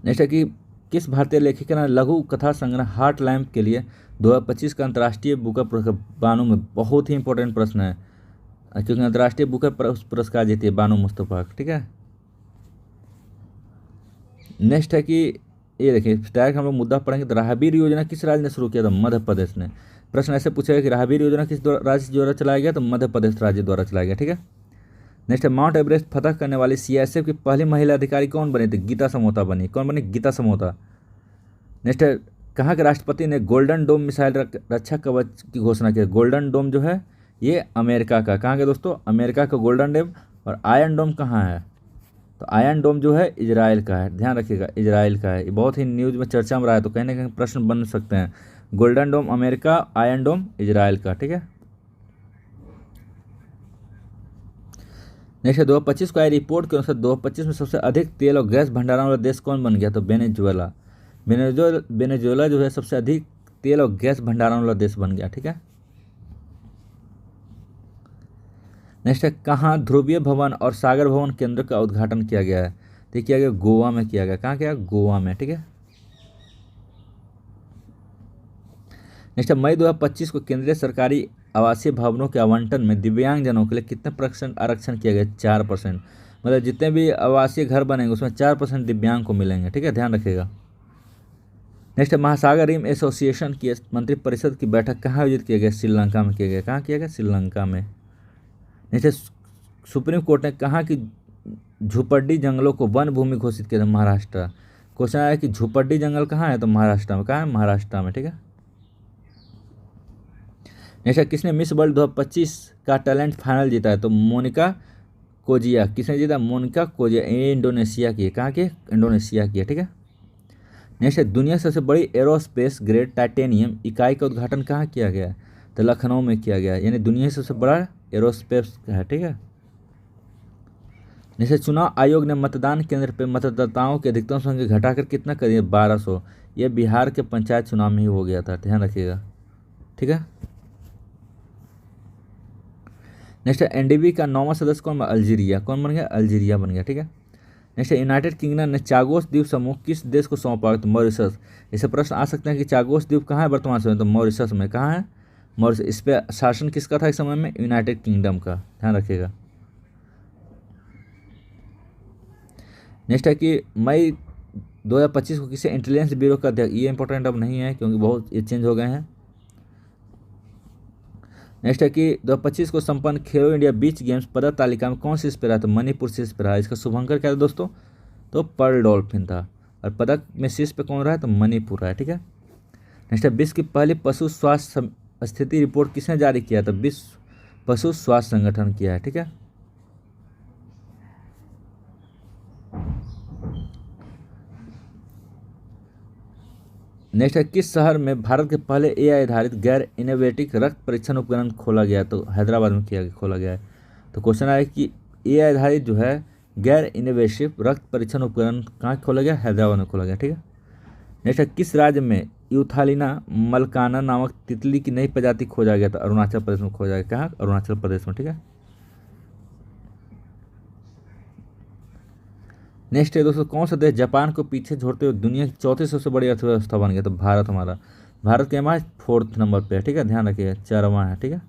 नेक्स्ट है कि किस भारतीय लेखिका ने लघु कथा संग्रह हार्ट लैम्प के लिए 2025 का अंतर्राष्ट्रीय बुकर पुरस्कार? बानू में। बहुत ही इंपॉर्टेंट प्रश्न है क्योंकि अंतर्राष्ट्रीय बुकर पुरस्कार जीती है बानू मुस्तफा, ठीक है। नेक्स्ट है कि ये देखिए डायरेक्ट हम लोग मुद्दा पढ़ेंगे तो राहबीर योजना किस राज्य ने शुरू किया था? मध्य प्रदेश ने। प्रश्न ऐसे पूछेगा कि राहबीर योजना किस राज्य द्वारा चलाया गया? तो मध्य प्रदेश राज्य द्वारा चलाया गया, ठीक है। नेक्स्ट है माउंट एवरेस्ट फतह करने वाली सीआईएसएफ की पहली महिला अधिकारी कौन बनी थी? गीता समोता बनी। कौन बनी? गीता समोता। नेक्स्ट है कहाँ के राष्ट्रपति ने गोल्डन डोम मिसाइल रक्षा कवच की घोषणा की? गोल्डन डोम जो है ये अमेरिका का। कहाँ के दोस्तों? अमेरिका का गोल्डन डोम। और आयरन डोम कहाँ है? तो आयरन डोम जो है इजराइल का है, ध्यान रखिएगा, इजराइल का है। ये बहुत ही न्यूज़ में चर्चा में रहा है, तो कहीं ना कहीं प्रश्न बन सकते हैं। गोल्डन डोम अमेरिका, आयरन डोम इजराइल का, ठीक है। नेक्स्ट है 2025 को आई रिपोर्ट के अनुसार 2025 में सबसे अधिक तेल और गैस भंडारण वाला देश कौन बन गया? तो वेनेजुएला। वेनेजुएला जो है सबसे अधिक तेल और गैस भंडारण वाला देश बन गया, ठीक है। नेक्स्ट है कहाँ ध्रुवीय भवन और सागर भवन केंद्र का उद्घाटन किया गया है? तो ये किया गया गोवा में किया गया। कहाँ किया? गोवा में। ठीक है। नेक्स्ट है मई 2025 को केंद्रीय सरकारी आवासीय भवनों के आवंटन में दिव्यांगजनों के लिए कितने % आरक्षण किया गया? 4%। मतलब जितने भी आवासीय घर बनेंगे उसमें 4% दिव्यांग को मिलेंगे। ठीक है, ध्यान रखिएगा। नेक्स्ट है महासागर रिम एसोसिएशन की मंत्रिपरिषद की बैठक कहाँ आयोजित किया गया? श्रीलंका में किया गया। कहाँ किया गया? श्रीलंका में। नेक्स्ट है सुप्रीम कोर्ट ने कहा कि झुपड्डी जंगलों को वन भूमि घोषित किया था? महाराष्ट्र। क्वेश्चन आया कि झुपड्डी जंगल कहाँ है? तो महाराष्ट्र में। कहाँ है? महाराष्ट्र में। ठीक है। नेक्स्ट है किसने मिस वर्ल्ड 2025 का टैलेंट फाइनल जीता है? तो मोनिका कोजिया। किसने जीता? मोनिका कोजिया। ये इंडोनेशिया की है। कहाँ की? इंडोनेशिया की है। ठीक है। नेक्स्ट है दुनिया की सबसे बड़ी एरोस्पेस ग्रेड टाइटेनियम इकाई का उद्घाटन कहाँ किया गया? तो लखनऊ में किया गया। यानी दुनिया की सबसे बड़ा एरोस्पेस है। ठीक है। जैसे चुनाव आयोग ने मतदान केंद्र पर मतदाताओं की अधिकतम संख्या घटाकर कितना कर दिया? 1200। यह बिहार के पंचायत चुनाव में ही हो गया था। ध्यान रखिएगा। ठीक है। नेक्स्ट है एनडीबी का 9वां सदस्य कौन? अल्जीरिया। कौन बन गया? अल्जीरिया बन गया। ठीक है। नेक्स्ट है यूनाइटेड किंगडम ने चागोस द्वीप समूह किस देश को सौंपा? तो मॉरिशस। इससे प्रश्न आ सकते हैं कि चागोस द्वीप कहाँ है वर्तमान समय? तो मॉरिशस में। कहाँ है? मॉरिशस। इस पर शासन किसका था इस समय में? यूनाइटेड किंगडम का। ध्यान रखिएगा। नेक्स्ट है कि मई 2025 को किसी इंटेलिजेंस ब्यूरो का अध्यक्ष। ये इंपॉर्टेंट अब नहीं है क्योंकि बहुत ये चेंज हो गए हैं। नेक्स्ट है कि 2025 को संपन्न खेलो इंडिया बीच गेम्स पदक तालिका में कौन शीर्ष पे रहा? तो मणिपुर शीर्ष पे रहा। इसका शुभंकर क्या था दोस्तों? तो पर्ल डॉल्फिन था। और पदक में शीर्ष पे कौन रहा है? तो मणिपुर है। ठीक है। नेक्स्ट है विश्व की पहली पशु स्वास्थ्य स्थिति रिपोर्ट किसने जारी किया? तो विश्व पशु स्वास्थ्य संगठन किया है। ठीक है। नेक्स्ट है किस शहर में भारत के पहले एआई आधारित गैर इनोवेटिव रक्त परीक्षण उपकरण खोला गया? तो हैदराबाद में खोला गया है। तो क्वेश्चन आया कि एआई आधारित जो है गैर इनोवेटिव रक्त परीक्षण उपकरण कहाँ खोला गया? हैदराबाद में खोला गया। ठीक है। नेक्स्ट है किस राज्य में यूथालिना मलकाना नामक तितली की नई प्रजाति खोजा गया? था अरुणाचल प्रदेश में खोजा गया। कहाँ? अरुणाचल प्रदेश में। ठीक है। नेक्स्ट है दोस्तों कौन सा देश जापान को पीछे छोड़ते हुए दुनिया की चौथी सबसे बड़ी अर्थव्यवस्था बन गया? तो भारत हमारा। भारत के हमारे 4th नंबर पे है। ठीक है, ध्यान रखिए 4वां है। ठीक है।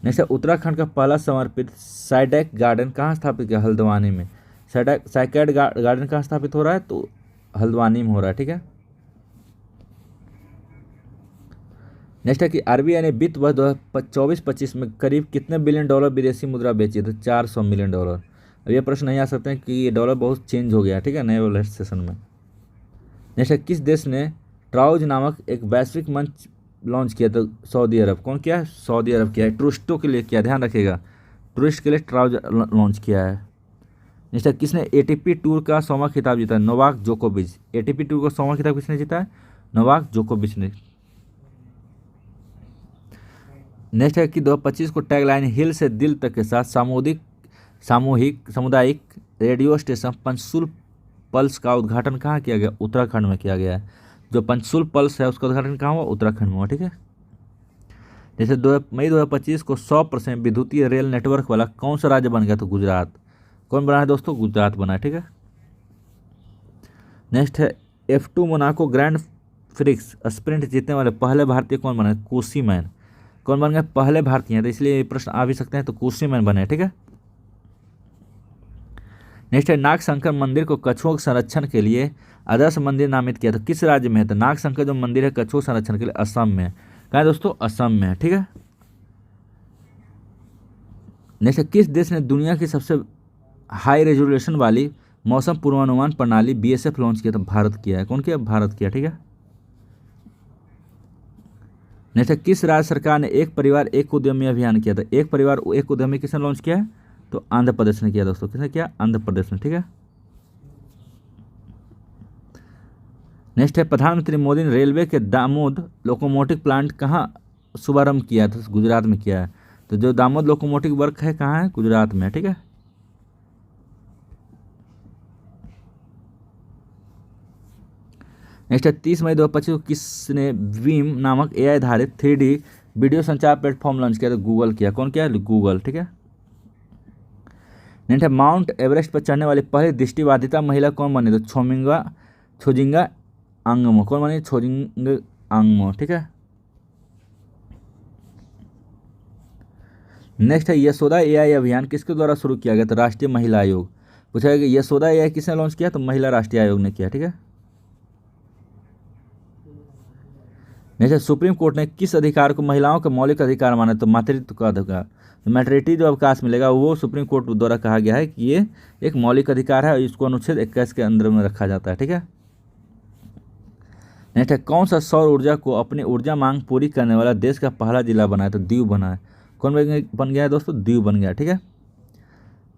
नेक्स्ट है उत्तराखंड का पहला समर्पित साइडेक गार्डन कहाँ स्थापित किया? हल्द्वानी में। साइकेड गार्डन कहाँ स्थापित हो रहा है? तो हल्द्वानी में हो रहा है। ठीक है। नेक्स्ट है कि आरबीआई ने वित्त वर्ष 2024-25 में करीब कितने बिलियन डॉलर विदेशी मुद्रा बेची? तो 400 मिलियन डॉलर। अब ये प्रश्न नहीं आ सकते हैं कि ये डॉलर बहुत चेंज हो गया। ठीक है, नए वाले सेशन में। नेक्स्ट है किस देश ने ट्राउज नामक एक वैश्विक मंच लॉन्च किया? तो सऊदी अरब। कौन किया है? सऊदी अरब किया है। टूरिस्टों के लिए किया, ध्यान रखिएगा, टूरिस्ट के लिए ट्राउज लॉन्च किया है। नेक्स्ट है किसने एटीपी टूर का 100वां खिताब जीता है? नोवाक जोकोविच। एटीपी टूर का 100वां खिताब किसने जीता है? नोवाक जोकोविच ने। नेक्स्ट है कि 2025 को टैगलाइन हिल से दिल तक के साथ सामुदायिक रेडियो स्टेशन पंचसूल पल्स का उद्घाटन कहाँ किया गया? उत्तराखंड में किया गया है। जो पंचसूल पल्स है उसका उद्घाटन कहाँ हुआ? उत्तराखंड में हुआ। ठीक है। जैसे मई 2025 को 100% विद्युतीय रेल नेटवर्क वाला कौन सा राज्य बन गया? तो गुजरात। कौन बना है दोस्तों? गुजरात बना है। ठीक है। नेक्स्ट है F2 Monaco grand prix sprint जीतने वाले पहले भारतीय कौन बने? कुशीमैन। कौन बन गए? पहले भारतीय हैं, तो इसलिए ये प्रश्न आ भी सकते हैं। तो कुशीमैन बने। ठीक है। नेक्स्ट है नागशंकर मंदिर को कछुओं के संरक्षण के लिए आदर्श मंदिर नामित किया। तो किस राज्य में है? तो नागशंकर जो मंदिर है कछुओं संरक्षण के लिए असम में है। कहाँ है दोस्तों? असम में है। ठीक है। नेक्स्ट है किस देश ने दुनिया की सबसे हाई रेजोल्यूशन वाली मौसम पूर्वानुमान प्रणाली BSF लॉन्च किया? तो भारत किया है। कौन किया? भारत किया। ठीक है। नेक्स्ट है किस राज्य सरकार ने एक परिवार एक उद्यमी अभियान किया था? एक परिवार एक उद्यमी किसने लॉन्च किया है? तो आंध्र प्रदेश ने किया दोस्तों। किसने किया? आंध्र प्रदेश ने। ठीक है। नेक्स्ट है प्रधानमंत्री मोदी ने रेलवे के दामोद लोकोमोटिव प्लांट कहाँ शुभारंभ किया था? गुजरात में किया है। तो जो दामोद लोकोमोटिव वर्क है कहाँ है? गुजरात में। ठीक है। नेक्स्ट है 30 मई 2025 को किसने वीम नामक AI आधारित 3D वीडियो संचार प्लेटफॉर्म लॉन्च किया? तो गूगल किया। कौन किया? गूगल। ठीक है। नेक्स्ट है माउंट एवरेस्ट पर चढ़ने वाली पहली दृष्टिबाधिता महिला कौन बनी? तो छोजिंगा आंगमो। कौन बनी? छोजिंगा आंगमो। ठीक है। नेक्स्ट है यशोदा एआई अभियान किसके द्वारा शुरू किया गया? तो राष्ट्रीय महिला आयोग। पूछा गया कि यशोदा एआई किसने लॉन्च किया? तो महिला राष्ट्रीय आयोग ने किया। ठीक है। नेक्स्ट है सुप्रीम कोर्ट ने किस अधिकार को महिलाओं का मौलिक अधिकार माना? तो मातृत्व का अधिकार। तो मैटरनिटी जो अवकाश मिलेगा वो सुप्रीम कोर्ट द्वारा कहा गया है कि ये एक मौलिक अधिकार है और इसको अनुच्छेद 21 के अंदर में रखा जाता है। ठीक है। नेक्स्ट है कौन सा सौर ऊर्जा को अपनी ऊर्जा मांग पूरी करने वाला देश का पहला जिला बना है? तो दीव बना है। कौन बन गया है दोस्तों? दीव बन गया। ठीक है।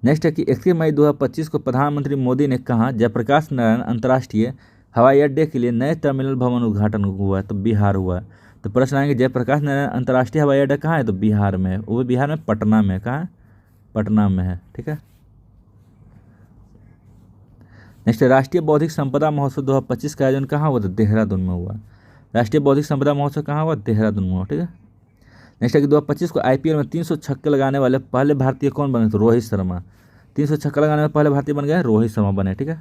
नेक्स्ट है कि 21 मई 2025 को प्रधानमंत्री मोदी ने कहा जयप्रकाश नारायण अंतर्राष्ट्रीय हवाई अड्डे के लिए नए टर्मिनल भवन उद्घाटन हुआ है? तो बिहार हुआ है। तो प्रश्न आएंगे जयप्रकाश नारायण अंतर्राष्ट्रीय हवाई अड्डा कहाँ है? तो बिहार में है। वो बिहार में पटना में। कहाँ है? पटना में है। ठीक है। नेक्स्ट राष्ट्रीय बौद्धिक संपदा महोत्सव 2025 का आयोजन कहाँ हुआ? तो देहरादून में हुआ। राष्ट्रीय बौद्धिक संपदा महोत्सव कहाँ हुआ? देहरादून में हुआ। ठीक है। नेक्स्ट है कि 2025 को आईपीएल में 300 छक्के लगाने वाले पहले भारतीय कौन बने? तो रोहित शर्मा। 300 छक्का लगाने वाले पहले भारतीय बन गए रोहित शर्मा बने। ठीक है।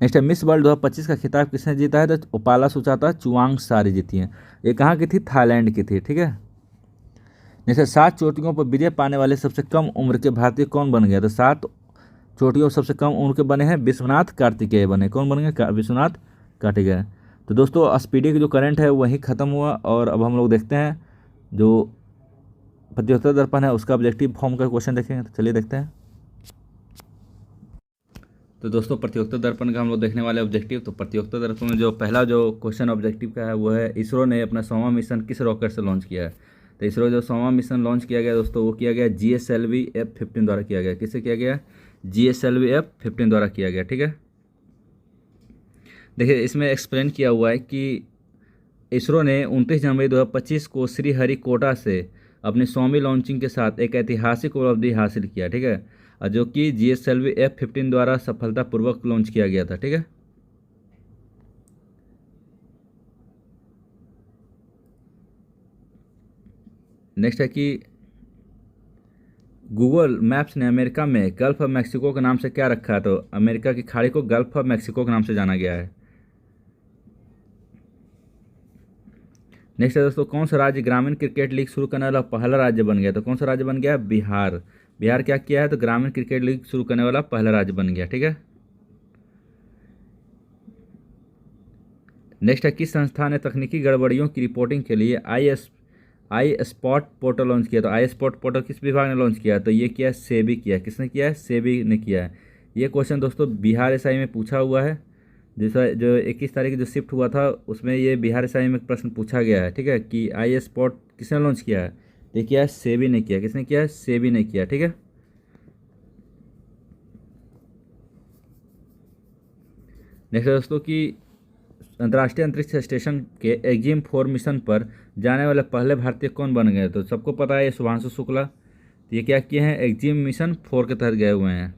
नेक्स्ट है मिस वर्ल्ड 2025 का खिताब किसने जीता है? तो उपाला सुचाता चुवांग सारी जीती हैं। ये कहाँ की थी? थाईलैंड की थी। ठीक है। नेक्स्ट है 7 चोटियों पर विजय पाने वाले सबसे कम उम्र के भारतीय कौन बन गए? तो 7 चोटियों सबसे कम उम्र के बने हैं विश्वनाथ कार्तिकेय बने। कौन बन गए? विश्वनाथ कार्तिकेय। तो दोस्तों स्पीडी का जो करंट है वही ख़त्म हुआ और अब हम लोग देखते हैं जो प्रतियोगिता दर्पण है उसका ऑब्जेक्टिव फॉर्म का क्वेश्चन देखेंगे। तो चलिए देखते हैं। तो दोस्तों प्रतियोगिता दर्पण का हम लोग देखने वाले ऑब्जेक्टिव। तो प्रतियोगिता दर्पण में जो पहला जो क्वेश्चन ऑब्जेक्टिव का है वो है इसरो ने अपना 100वां मिशन किस रॉकेट से लॉन्च किया है? तो इसरो जो 100वां मिशन लॉन्च किया गया दोस्तों वो किया गया GSLV F-15 द्वारा किया गया। किससे किया गया? GSLV F-15 द्वारा किया गया। ठीक है। देखिए इसमें एक्सप्लेन किया हुआ है कि इसरो ने 29 जनवरी 2025 को श्रीहरिकोटा से अपनी 100वीं लॉन्चिंग के साथ एक ऐतिहासिक उपलब्धि हासिल किया। ठीक है। और जो कि GSLV F-15 द्वारा सफलतापूर्वक लॉन्च किया गया था। ठीक है। नेक्स्ट है कि गूगल मैप्स ने अमेरिका में गल्फ ऑफ मैक्सिको के नाम से क्या रखा है? तो अमेरिका की खाड़ी को गल्फ ऑफ मैक्सिको के नाम से जाना गया है। नेक्स्ट है दोस्तों कौन सा राज्य ग्रामीण क्रिकेट लीग शुरू करने वाला पहला राज्य बन गया? तो कौन सा राज्य बन गया? बिहार। बिहार क्या किया है? तो ग्रामीण क्रिकेट लीग शुरू करने वाला पहला राज्य बन गया। ठीक है। नेक्स्ट है किस संस्था ने तकनीकी गड़बड़ियों की रिपोर्टिंग के लिए आई स्पॉट पोर्टल लॉन्च किया? तो आई स्पॉट पोर्टल किस विभाग ने लॉन्च किया? तो ये किया है सेबी किया है। किसने किया है? सेबी ने किया है। ये क्वेश्चन दोस्तों बिहार एसआई में पूछा हुआ है। जैसा जो 21 तारीख जो शिफ्ट हुआ था उसमें ये बिहार एसआई में प्रश्न पूछा गया है। ठीक है कि आई स्पॉट किसने लॉन्च किया है? तो ये किया है सेबी ने किया। किसने किया है? सेबी ने किया। ठीक है। नेक्स्ट दोस्तों कि अंतर्राष्ट्रीय अंतरिक्ष स्टेशन के एक्जिम-4 मिशन पर जाने वाले पहले भारतीय कौन बन गए? तो सबको पता है ये शुभांशु शुक्ला। तो ये क्या किए हैं? एक्जिम मिशन 4 के तहत गए हुए हैं।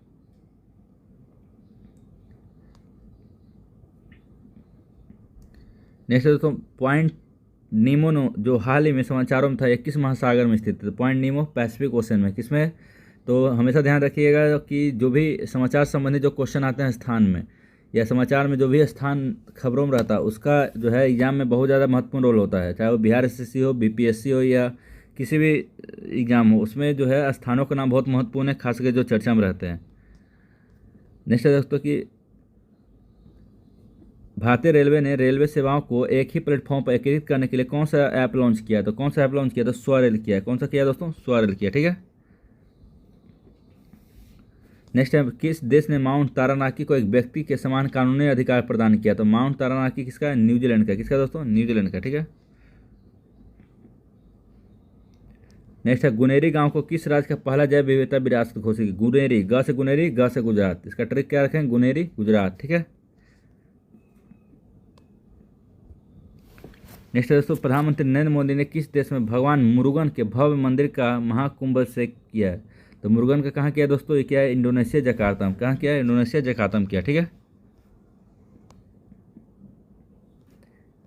नेक्स्ट दोस्तों पॉइंट नीमो जो हाल ही में समाचारों में था ये किस महासागर में स्थित है? तो पॉइंट नीमो पैसिफिक ओशन में। किसमें? तो हमेशा ध्यान रखिएगा कि जो भी समाचार संबंधी जो क्वेश्चन आते हैं स्थान में या समाचार में जो भी स्थान खबरों में रहता है उसका जो है एग्जाम में बहुत ज़्यादा महत्वपूर्ण रोल होता है। चाहे वो बिहार एसएससी हो, बीपीएससी हो या किसी भी एग्जाम हो, उसमें जो है स्थानों का नाम बहुत महत्वपूर्ण है, खासकर जो चर्चा में रहते हैं। नेक्स्ट है दोस्तों कि भारतीय रेलवे ने रेलवे सेवाओं को एक ही प्लेटफॉर्म पर एकीकृत करने के लिए कौन सा ऐप लॉन्च किया? तो कौन सा ऐप लॉन्च किया? तो स्वरेल किया है। कौन सा किया दोस्तों? स्वरेल किया। ठीक है। नेक्स्ट है किस देश ने माउंट तारानाकी को एक व्यक्ति के समान कानूनी अधिकार प्रदान किया? तो माउंट तारानाकी किसका है? न्यूजीलैंड का। किसका दोस्तों? न्यूजीलैंड का। ठीक है। नेक्स्ट है गुनेरी गांव को किस राज्य का पहला जैव विविधता विरासत घोषित? गुनेरी, ग से गुनेरी, ग से गुजरात। इसका ट्रिक क्या रखें? गुनेरी गुजरात। ठीक है। नेक्स्ट है दोस्तों प्रधानमंत्री नरेंद्र मोदी ने किस देश में भगवान मुरुगन के भव्य मंदिर का महाकुंभ से किया है? तो मुरुगन का कहाँ किया दोस्तों? ये क्या है? इंडोनेशिया जकार्ता में। कहाँ किया है? इंडोनेशिया जकार्ता में किया। ठीक है।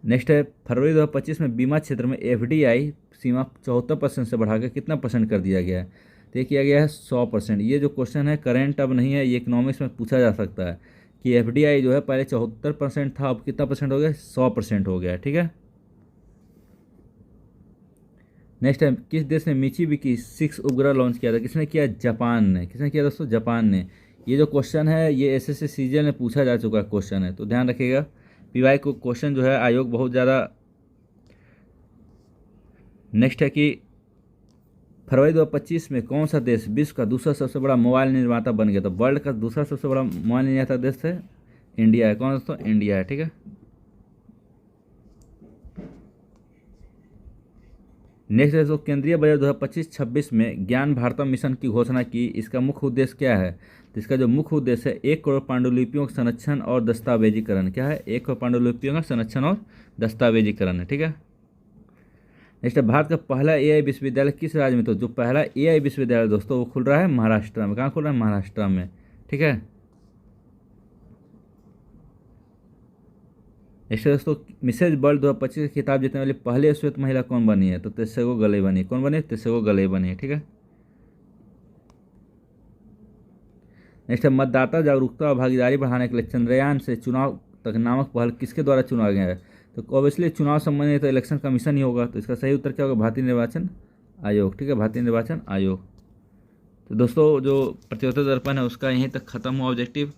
नेक्स्ट है फरवरी 2025 में बीमा क्षेत्र में FDI सीमा 74% से बढ़ाकर कितना % कर दिया गया है? तो तय किया गया है 100%। ये जो क्वेश्चन है करेंट अब नहीं है, ये इकोनॉमिक्स में पूछा जा सकता है कि एफडीआई जो है पहले 74% था, अब कितना परसेंट हो गया, 100% हो गया। ठीक है, नेक्स्ट है, किस देश ने मिचिबिकी 6 उपग्रह लॉन्च किया था? किसने किया? जापान ने। किसने किया दोस्तों? जापान ने। ये जो क्वेश्चन है ये एसएससी सीजीएल में पूछा जा चुका क्वेश्चन है, तो ध्यान रखिएगा। पीवाई को क्वेश्चन जो है आयोग बहुत ज़्यादा। नेक्स्ट है कि फरवरी 2025 में कौन सा देश विश्व का दूसरा सबसे बड़ा मोबाइल निर्माता बन गया? तो वर्ल्ड का दूसरा सबसे बड़ा मोबाइल निर्माता देश है इंडिया है। कौन दोस्तों? इंडिया है। ठीक है, नेक्स्ट है तो केंद्रीय बजट 2025-26 में ज्ञान भारतम मिशन की घोषणा की, इसका मुख्य उद्देश्य क्या है? तो इसका जो मुख्य उद्देश्य है 1 करोड़ पांडुलिपियों का संरक्षण और दस्तावेजीकरण। क्या है? 1 करोड़ पांडुलिपियों का संरक्षण और दस्तावेजीकरण है। ठीक है, नेक्स्ट है, भारत का पहला एआई विश्वविद्यालय किस राज्य में? तो जो पहला एआई विश्वविद्यालय दोस्तों वो खुल रहा है महाराष्ट्र में। कहाँ खुल रहा है? महाराष्ट्र में। ठीक है, नेक्स्ट है दोस्तों, मिसेज वर्ल्ड 2025 का खिताब जीतने वाली पहली श्वेत महिला कौन बनी है? तो तेसेगो गले बनी। कौन बनी? तेसेगो गले बनी है। ठीक है, नेक्स्ट है, मतदाता जागरूकता और भागीदारी बढ़ाने के लिए चंद्रयान से चुनाव तक नामक पहल किसके द्वारा चुना गया है? तो ऑब्वियसली चुनाव संबंधी तो इलेक्शन कमीशन ही होगा, तो इसका सही उत्तर क्या होगा? भारतीय निर्वाचन आयोग। ठीक है, भारतीय निर्वाचन आयोग। तो दोस्तों जो प्रतियोगिता दर्पण है उसका यहीं तक खत्म हुआ ऑब्जेक्टिव।